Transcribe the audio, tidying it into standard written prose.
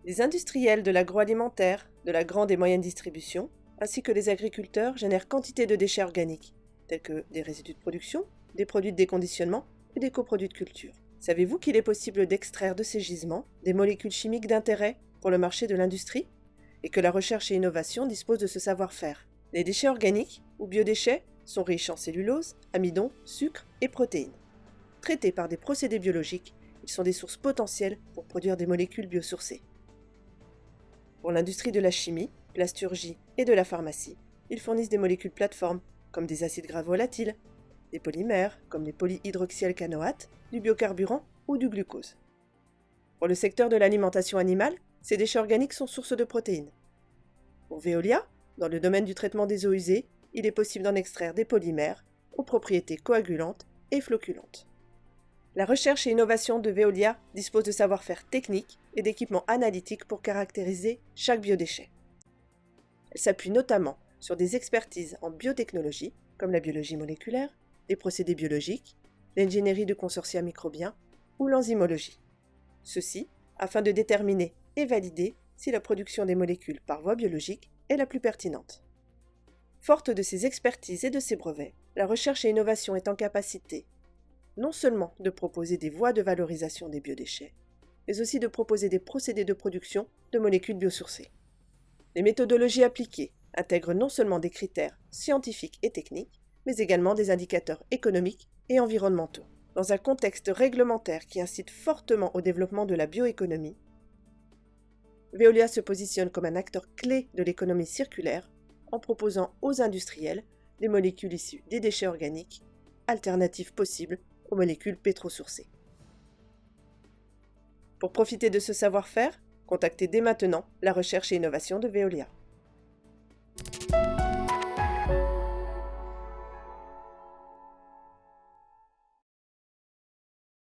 Les industriels de l'agroalimentaire, de la grande et moyenne distribution, ainsi que les agriculteurs génèrent quantité de déchets organiques, tels que des résidus de production, des produits de déconditionnement et des coproduits de culture. Savez-vous qu'il est possible d'extraire de ces gisements des molécules chimiques d'intérêt pour le marché de l'industrie et que la recherche et innovation disposent de ce savoir-faire? Les déchets organiques, ou biodéchets, sont riches en cellulose, amidon, sucre et protéines. Traités par des procédés biologiques, ils sont des sources potentielles pour produire des molécules biosourcées. Pour l'industrie de la chimie, plasturgie et de la pharmacie, ils fournissent des molécules plateformes comme des acides gras volatiles, des polymères comme les polyhydroxyalcanoates, du biocarburant ou du glucose. Pour le secteur de l'alimentation animale, ces déchets organiques sont source de protéines. Pour Veolia, dans le domaine du traitement des eaux usées, il est possible d'en extraire des polymères aux propriétés coagulantes et floculantes. La recherche et innovation de Veolia dispose de savoir-faire techniques et d'équipements analytiques pour caractériser chaque biodéchet. Elle s'appuie notamment sur des expertises en biotechnologie, comme la biologie moléculaire, les procédés biologiques, l'ingénierie de consortia microbiens ou l'enzymologie. Ceci afin de déterminer et valider si la production des molécules par voie biologique est la plus pertinente. Forte de ces expertises et de ces brevets, la recherche et innovation est en capacité non seulement de proposer des voies de valorisation des biodéchets, mais aussi de proposer des procédés de production de molécules biosourcées. Les méthodologies appliquées intègrent non seulement des critères scientifiques et techniques, mais également des indicateurs économiques et environnementaux. Dans un contexte réglementaire qui incite fortement au développement de la bioéconomie, Veolia se positionne comme un acteur clé de l'économie circulaire en proposant aux industriels des molécules issues des déchets organiques, alternatives possibles aux molécules pétrosourcées. Pour profiter de ce savoir-faire, contactez dès maintenant la recherche et innovation de Veolia.